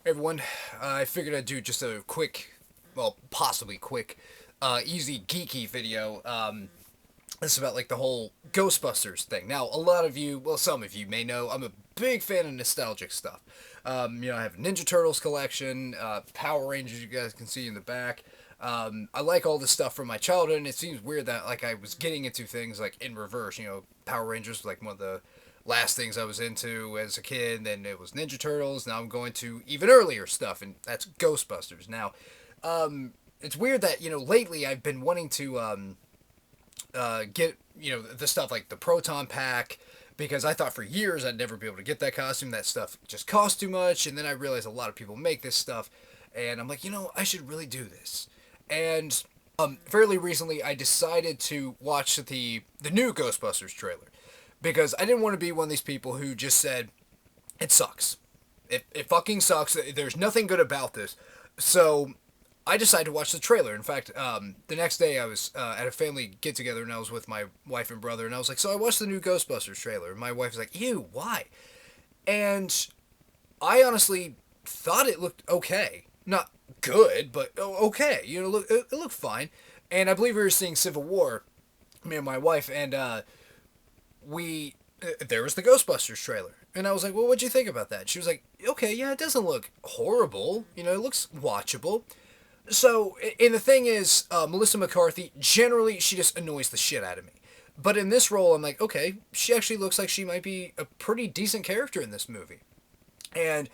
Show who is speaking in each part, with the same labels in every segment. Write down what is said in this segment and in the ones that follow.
Speaker 1: Hey everyone, I figured I'd do just a quick, well, possibly quick, easy geeky video. This is about like the whole Ghostbusters thing. Now, a lot of you, well, some of you may know, I'm a big fan of nostalgic stuff. I have a Ninja Turtles collection, Power Rangers, you guys can see in the back. I like all this stuff from my childhood, and it seems weird that like I was getting into things like in reverse. Power Rangers was like one of the last things I was into as a kid. Then it was Ninja Turtles. Now I'm going to even earlier stuff, and that's Ghostbusters. Now, it's weird that lately I've been wanting to get the stuff like the proton pack because I thought for years I'd never be able to get that costume. That stuff just costs too much, and then I realized a lot of people make this stuff, and I'm like, I should really do this. And fairly recently, I decided to watch the new Ghostbusters trailer because I didn't want to be one of these people who just said it sucks. It fucking sucks. There's nothing good about this. So I decided to watch the trailer. In fact, the next day I was at a family get together and I was with my wife and brother, and I was like, so I watched the new Ghostbusters trailer. And my wife was like, ew, why? And I honestly thought it looked okay. Not good, but okay. It looked fine. And I believe we were seeing Civil War, me and my wife, and we there was the Ghostbusters trailer. And I was like, well, what'd you think about that? She was like, okay, yeah, it doesn't look horrible. It looks watchable. So, and the thing is, Melissa McCarthy, generally, she just annoys the shit out of me. But in this role, I'm like, okay, she actually looks like she might be a pretty decent character in this movie. And,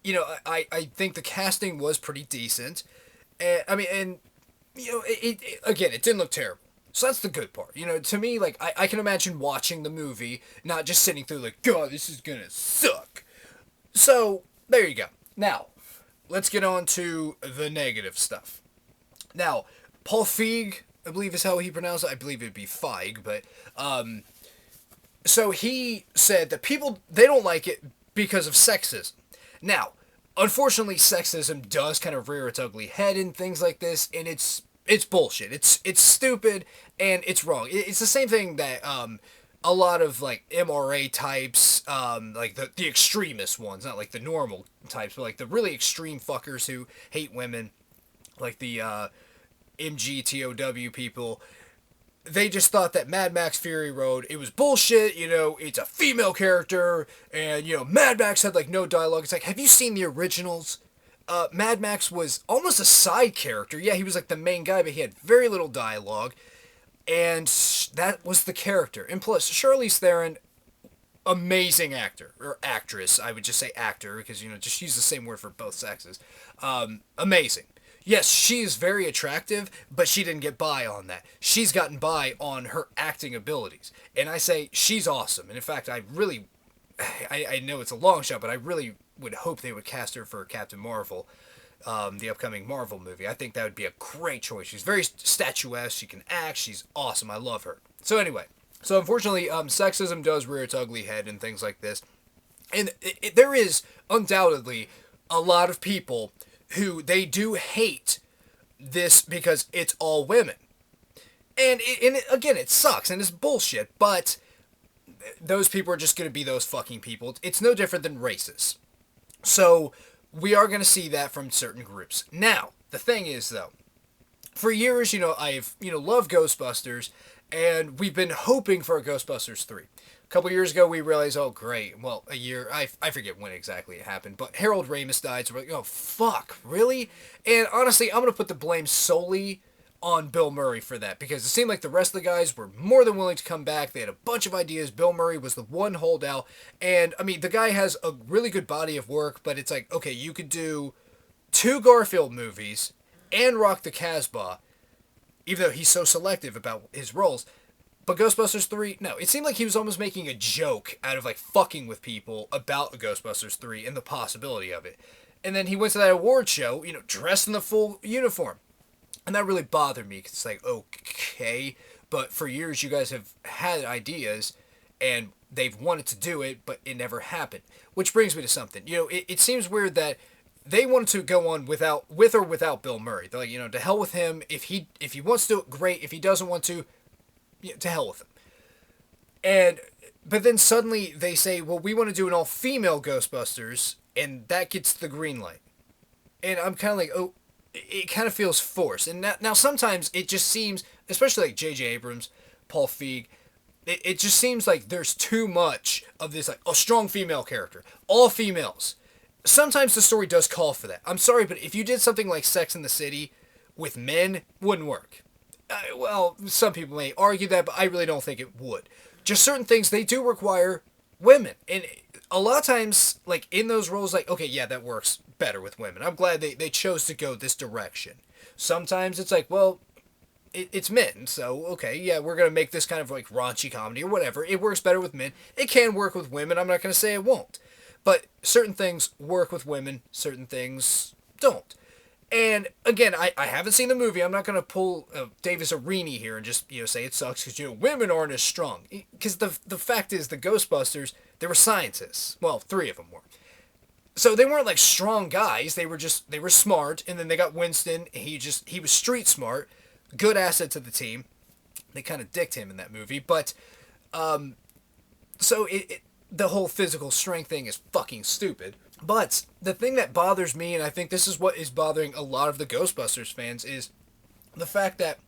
Speaker 1: I think the casting was pretty decent. And, again, it didn't look terrible. So that's the good part. To me, like, I can imagine watching the movie, not just sitting through, like, God, this is gonna suck. So, there you go. Now, let's get on to the negative stuff. Now, Paul Feig, I believe is how he pronounced it. I believe it'd be Feig, but so he said that people they don't like it because of sexism. Now, unfortunately, sexism does kind of rear its ugly head in things like this, and it's bullshit. It's stupid and it's wrong. It's the same thing that a lot of like MRA types, like the extremist ones, not like the normal types, but like the really extreme fuckers who hate women, like the MGTOW people. They just thought that Mad Max Fury Road, it was bullshit, it's a female character, and, Mad Max had, like, no dialogue. It's like, have you seen the originals? Mad Max was almost a side character. Yeah, he was, like, the main guy, but he had very little dialogue, and that was the character. And plus, Charlize Theron, amazing actor, or actress, I would just say actor, because, just use the same word for both sexes. Amazing. Yes, she is very attractive, but she didn't get by on that. She's gotten by on her acting abilities. And I say she's awesome. And in fact, I know it's a long shot, but I really would hope they would cast her for Captain Marvel, the upcoming Marvel movie. I think that would be a great choice. She's very statuesque. She can act. She's awesome. I love her. So anyway, unfortunately, sexism does rear its ugly head and things like this. And there is undoubtedly a lot of people who they do hate this because it's all women. Again, it sucks and it's bullshit, but those people are just going to be those fucking people. It's no different than races. So we are going to see that from certain groups. Now, the thing is, though, for years, I've, loved Ghostbusters, and we've been hoping for a Ghostbusters 3. A couple years ago, we realized, oh, great. Well, a year, I forget when exactly it happened, but Harold Ramis died, so we're like, oh, fuck, really? And honestly, I'm going to put the blame solely on Bill Murray for that, because it seemed like the rest of the guys were more than willing to come back. They had a bunch of ideas. Bill Murray was the one holdout, and, the guy has a really good body of work, but it's like, okay, you could do 2 Garfield movies and rock the Casbah, even though he's so selective about his roles. But Ghostbusters 3, no. It seemed like he was almost making a joke out of, like, fucking with people about the Ghostbusters 3 and the possibility of it. And then he went to that award show, dressed in the full uniform. And that really bothered me, because it's like, okay, but for years you guys have had ideas, and they've wanted to do it, but it never happened. Which brings me to something. It seems weird that they wanted to go on with or without Bill Murray. They're like, to hell with him. If he wants to do it, great. If he doesn't want to hell with him. But then suddenly they say, well, we want to do an all-female Ghostbusters, and that gets the green light. And I'm kind of like, oh, it kind of feels forced. And now sometimes it just seems, especially like J.J. Abrams, Paul Feig, it just seems like there's too much of this, like, a strong female character, all females. Sometimes the story does call for that. I'm sorry, but if you did something like Sex in the City with men, wouldn't work. Well, some people may argue that, but I really don't think it would. Just certain things, they do require women. And a lot of times, like, in those roles, like, okay, yeah, that works better with women. I'm glad they chose to go this direction. Sometimes it's like, well, it's men, so, okay, yeah, we're going to make this kind of, like, raunchy comedy or whatever. It works better with men. It can work with women. I'm not going to say it won't. But certain things work with women, certain things don't. And again, I haven't seen the movie. I'm not going to pull Davis Arini here and just say it sucks because women aren't as strong. Because the fact is, the Ghostbusters, they were scientists. Well, three of them were. So they weren't like strong guys. They were smart. And then they got Winston. He was street smart, good asset to the team. They kind of dicked him in that movie, but so the whole physical strength thing is fucking stupid. But the thing that bothers me, and I think this is what is bothering a lot of the Ghostbusters fans, is the fact that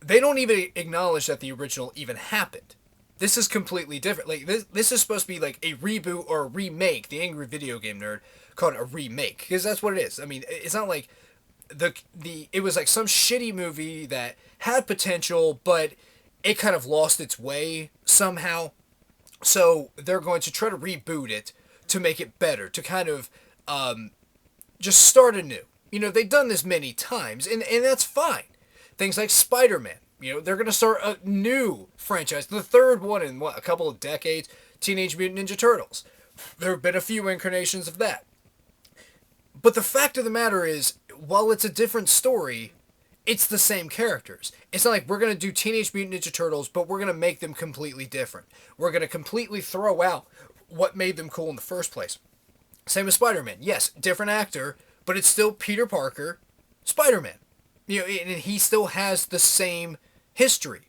Speaker 1: they don't even acknowledge that the original even happened. This is completely different. Like this is supposed to be like a reboot or a remake. The angry video game nerd called it a remake because that's what it is. I mean, it's not like it was like some shitty movie that had potential, but it kind of lost its way somehow. So they're going to try to reboot it to make it better, to kind of just start anew. They've done this many times, and that's fine. Things like Spider-Man. They're going to start a new franchise, the third one in, a couple of decades, Teenage Mutant Ninja Turtles. There have been a few incarnations of that. But the fact of the matter is, while it's a different story, it's the same characters. It's not like we're going to do Teenage Mutant Ninja Turtles, but we're going to make them completely different. We're going to completely throw out what made them cool in the first place. Same with Spider-Man. Yes, different actor, but it's still Peter Parker, Spider-Man. And he still has the same history.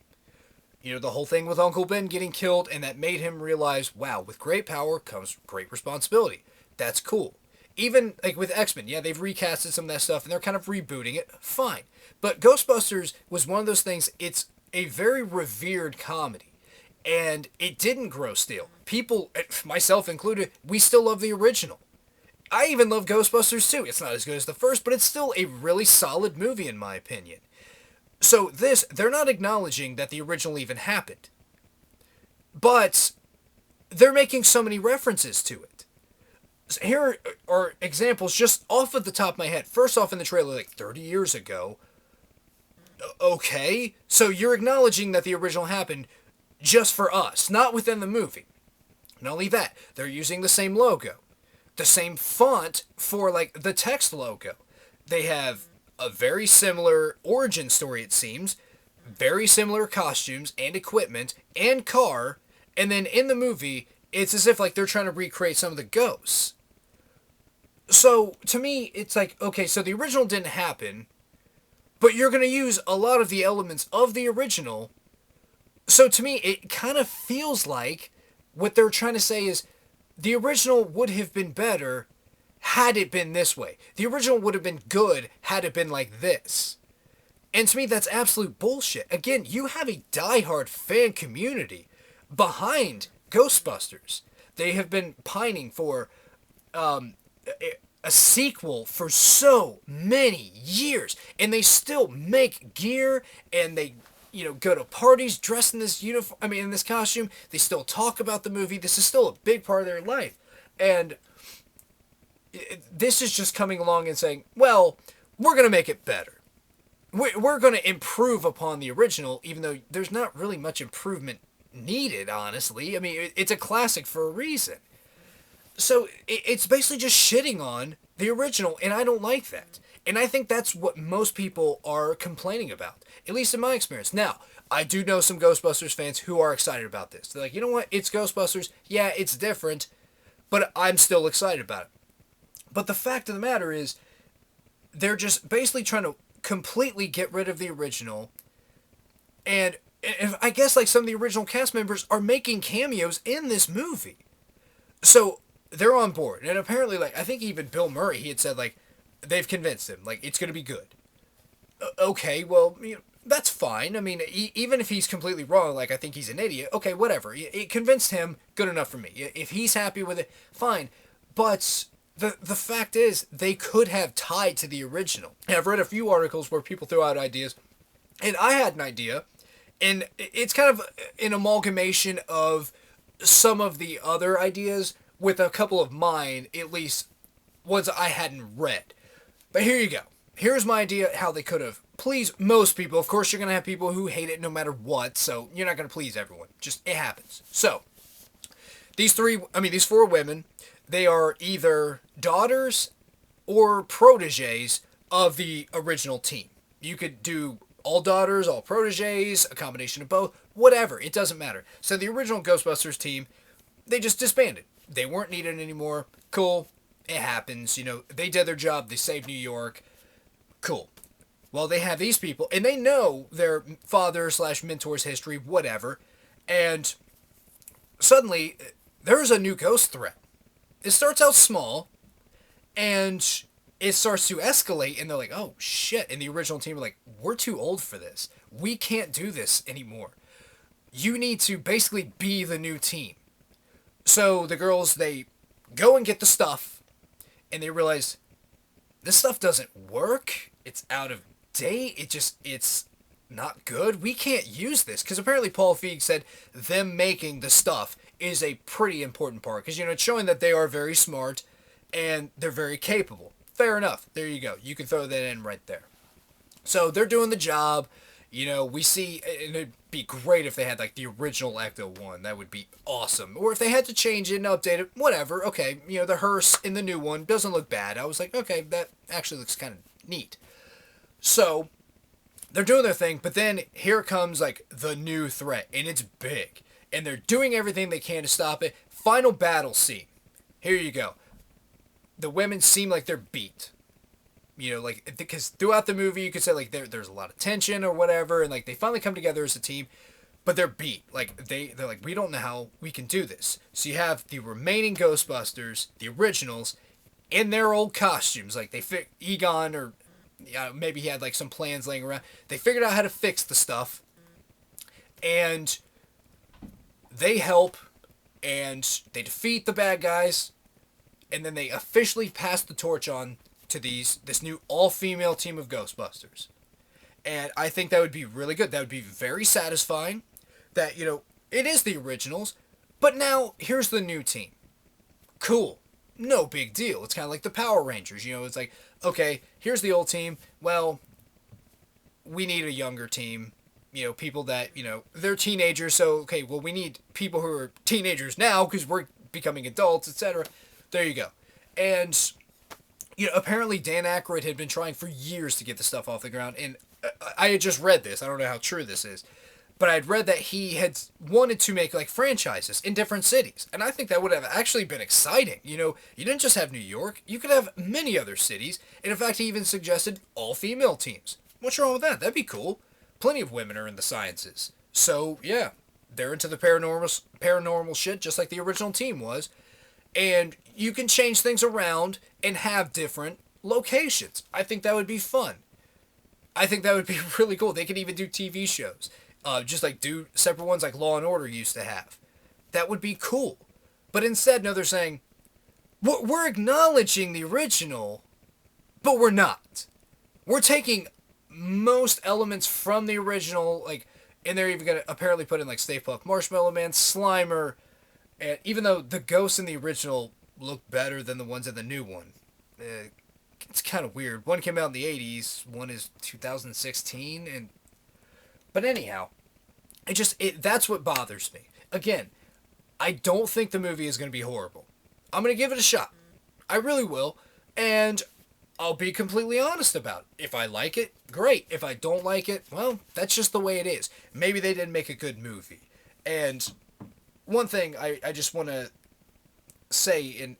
Speaker 1: The whole thing with Uncle Ben getting killed, and that made him realize, wow, with great power comes great responsibility. That's cool. Even like with X-Men, yeah, they've recasted some of that stuff, and they're kind of rebooting it. Fine. But Ghostbusters was one of those things, it's a very revered comedy. And it didn't grow stale. People, myself included, we still love the original. I even love Ghostbusters too. It's not as good as the first, but it's still a really solid movie in my opinion. So they're not acknowledging that the original even happened. But they're making so many references to it. Here are examples just off of the top of my head. First off, in the trailer, like 30 years ago. Okay, so you're acknowledging that the original happened just for us, not within the movie. Not only that, they're using the same logo. The same font for, like, the text logo. They have a very similar origin story, it seems. Very similar costumes and equipment and car. And then in the movie, it's as if, like, they're trying to recreate some of the ghosts. So, to me, it's like, okay, so the original didn't happen, but you're going to use a lot of the elements of the original. So, to me, it kind of feels like what they're trying to say is the original would have been better had it been this way. The original would have been good had it been like this. And to me, that's absolute bullshit. Again, you have a diehard fan community behind Ghostbusters. They have been pining for a sequel for so many years, and they still make gear, and they go to parties dressed in this uniform. I mean, in this costume. They still talk about the movie. This is still a big part of their life, and this is just coming along and saying, well, we're gonna make it better. We're gonna improve upon the original, even though there's not really much improvement needed, honestly. I mean, it's a classic for a reason. So it's basically just shitting on the original, and I don't like that. And I think that's what most people are complaining about, at least in my experience. Now, I do know some Ghostbusters fans who are excited about this. They're like, you know what, it's Ghostbusters. Yeah, it's different, but I'm still excited about it. But the fact of the matter is, they're just basically trying to completely get rid of the original. And I guess like some of the original cast members are making cameos in this movie. So they're on board. And apparently, like, I think even Bill Murray, he had said, like, they've convinced him, like, it's going to be good. Okay, well, that's fine. I mean, even if he's completely wrong, like, I think he's an idiot, okay, whatever. It convinced him, good enough for me. If he's happy with it, fine. But the fact is, they could have tied to the original. And I've read a few articles where people throw out ideas, and I had an idea, and it's kind of an amalgamation of some of the other ideas with a couple of mine, at least ones I hadn't read. But here you go. Here's my idea how they could have pleased most people. Of course, you're going to have people who hate it no matter what, so you're not going to please everyone. Just, it happens. So, these four women, they are either daughters or proteges of the original team. You could do all daughters, all proteges, a combination of both, whatever. It doesn't matter. So the original Ghostbusters team, they just disbanded. They weren't needed anymore. Cool. It happens. They did their job. They saved New York. Cool. Well, they have these people, and they know their father/mentor's history, whatever, and suddenly there's a new ghost threat. It starts out small, and it starts to escalate, and they're like, oh, shit. And the original team are like, we're too old for this. We can't do this anymore. You need to basically be the new team. So the girls, they go and get the stuff, and they realize this stuff doesn't work. It's out of date. It's not good. We can't use this. Because apparently Paul Feig said them making the stuff is a pretty important part. Because, it's showing that they are very smart and they're very capable. Fair enough. There you go. You can throw that in right there. So they're doing the job. We see, and it'd be great if they had like the original Ecto 1. That would be awesome. Or if they had to change it and update it, whatever. Okay, the hearse in the new one doesn't look bad. I was like, okay, that actually looks kind of neat. So they're doing their thing, but then here comes like the new threat, and it's big. And they're doing everything they can to stop it. Final battle scene. Here you go. The women seem like they're beat. Because throughout the movie, you could say, like, there's a lot of tension or whatever, and, like, they finally come together as a team, but they're beat. Like, they're like, we don't know how we can do this. So you have the remaining Ghostbusters, the originals, in their old costumes. Like, Egon, or maybe he had, like, some plans laying around. They figured out how to fix the stuff, and they help, and they defeat the bad guys, and then they officially pass the torch on to this new all-female team of Ghostbusters. And I think that would be really good. That would be very satisfying. That, it is the originals, but now here's the new team. Cool. No big deal. It's kind of like the Power Rangers. It's like, okay, here's the old team. Well, we need a younger team. People that, they're teenagers, so, okay, well, we need people who are teenagers now because we're becoming adults, etc. There you go. And apparently Dan Aykroyd had been trying for years to get the stuff off the ground, and I had just read this. I don't know how true this is, but I'd read that he had wanted to make, like, franchises in different cities, and I think that would have actually been exciting. You didn't just have New York. You could have many other cities, and in fact, he even suggested all-female teams. What's wrong with that? That'd be cool. Plenty of women are in the sciences. So, yeah, they're into the paranormal shit just like the original team was. And you can change things around and have different locations. I think that would be fun. I think that would be really cool. They could even do TV shows. Just like do separate ones like Law and Order used to have. That would be cool. But instead, no, they're saying, we're acknowledging the original, but we're not. We're taking most elements from the original, like, and they're even going to apparently put in, like, Stay Puft Marshmallow Man, Slimer, and even though the ghosts in the original look better than the ones in the new one, it's kind of weird. One came out in the 80s, one is 2016, but anyhow, that's what bothers me. Again, I don't think the movie is going to be horrible. I'm going to give it a shot. I really will, and I'll be completely honest about it. If I like it, great. If I don't like it, well, that's just the way it is. Maybe they didn't make a good movie. And one thing I just want to say and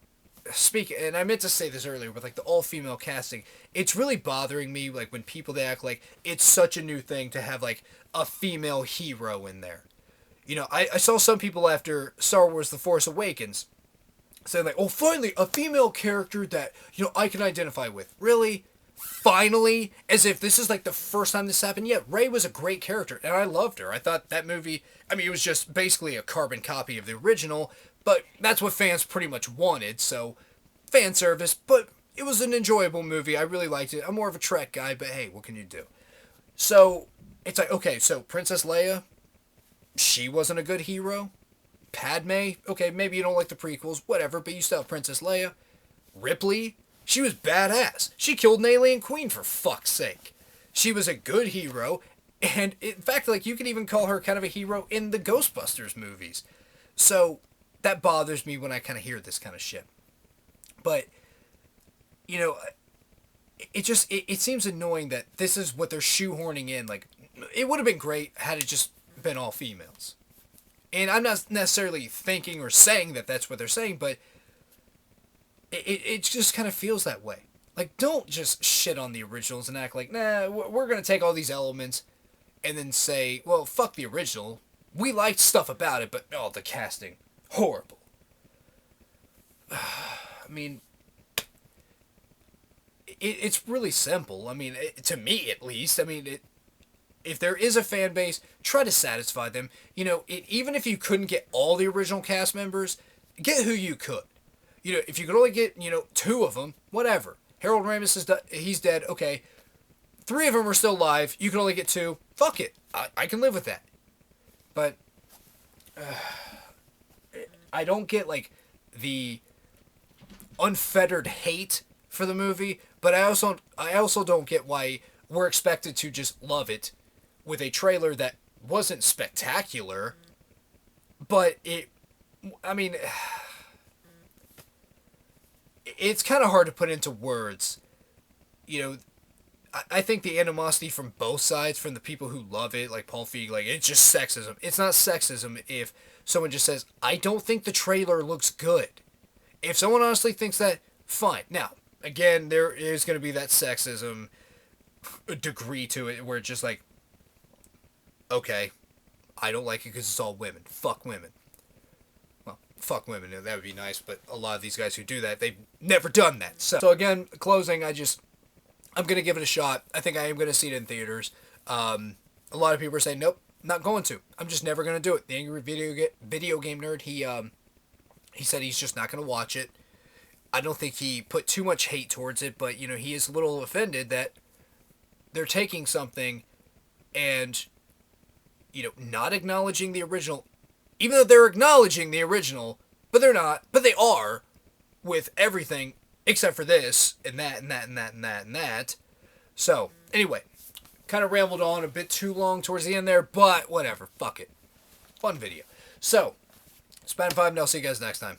Speaker 1: speak, and I meant to say this earlier, with like the all-female casting, it's really bothering me, like, when people, they act like it's such a new thing to have, like, a female hero in there. I saw some people after Star Wars The Force Awakens, saying like, oh, finally, a female character that, I can identify with. Really? Finally? As if this is like the first time this happened. Yeah, Rey was a great character, and I loved her. I thought that movie, I mean, it was just basically a carbon copy of the original, but that's what fans pretty much wanted, so fan service, but it was an enjoyable movie. I really liked it. I'm more of a Trek guy, but hey, what can you do? So, it's like, okay, so Princess Leia, she wasn't a good hero. Padme, okay, maybe you don't like the prequels, whatever, but you still have Princess Leia. Ripley, she was badass. She killed an alien queen, for fuck's sake. She was a good hero, and in fact, like, you can even call her kind of a hero in the Ghostbusters movies. So, that bothers me when I kind of hear this kind of shit. But, you know, it seems annoying that this is what they're shoehorning in. Like, it would have been great had it just been all females. And I'm not necessarily thinking or saying that that's what they're saying, but it just kind of feels that way. Like, don't just shit on the originals and act like, nah, we're going to take all these elements and then say, well, fuck the original. We liked stuff about it, but, oh, the casting, horrible. I mean, it's really simple. I mean, to me at least. I mean, if there is a fan base, try to satisfy them. Even if you couldn't get all the original cast members, get who you could. If you could only get, two of them, whatever. Harold Ramis he's dead. Okay, three of them are still alive. You can only get two. Fuck it. I can live with that. But I don't get like the unfettered hate for the movie, but I also don't get why we're expected to just love it with a trailer that wasn't spectacular, but I mean, it's kind of hard to put into words. I think the animosity from both sides, from the people who love it, like Paul Feig, like, it's just sexism. It's not sexism if someone just says, I don't think the trailer looks good. If someone honestly thinks that, fine. Now, again, there is going to be that sexism degree to it where it's just like, okay, I don't like it because it's all women. Fuck women. Well, fuck women, that would be nice, but a lot of these guys who do that, they've never done that. So again, closing, I'm going to give it a shot. I think I am going to see it in theaters. A lot of people are saying, nope, not going to. I'm just never going to do it. The Angry Video Game Nerd, he said he's just not going to watch it. I don't think he put too much hate towards it, but, he is a little offended that they're taking something and, not acknowledging the original, even though they're acknowledging the original, but they're not, but they are, with everything except for this, and that, and that, and that, and that, and that. So, anyway, kind of rambled on a bit too long towards the end there, but whatever, fuck it. Fun video. So, Span 5, and I'll see you guys next time.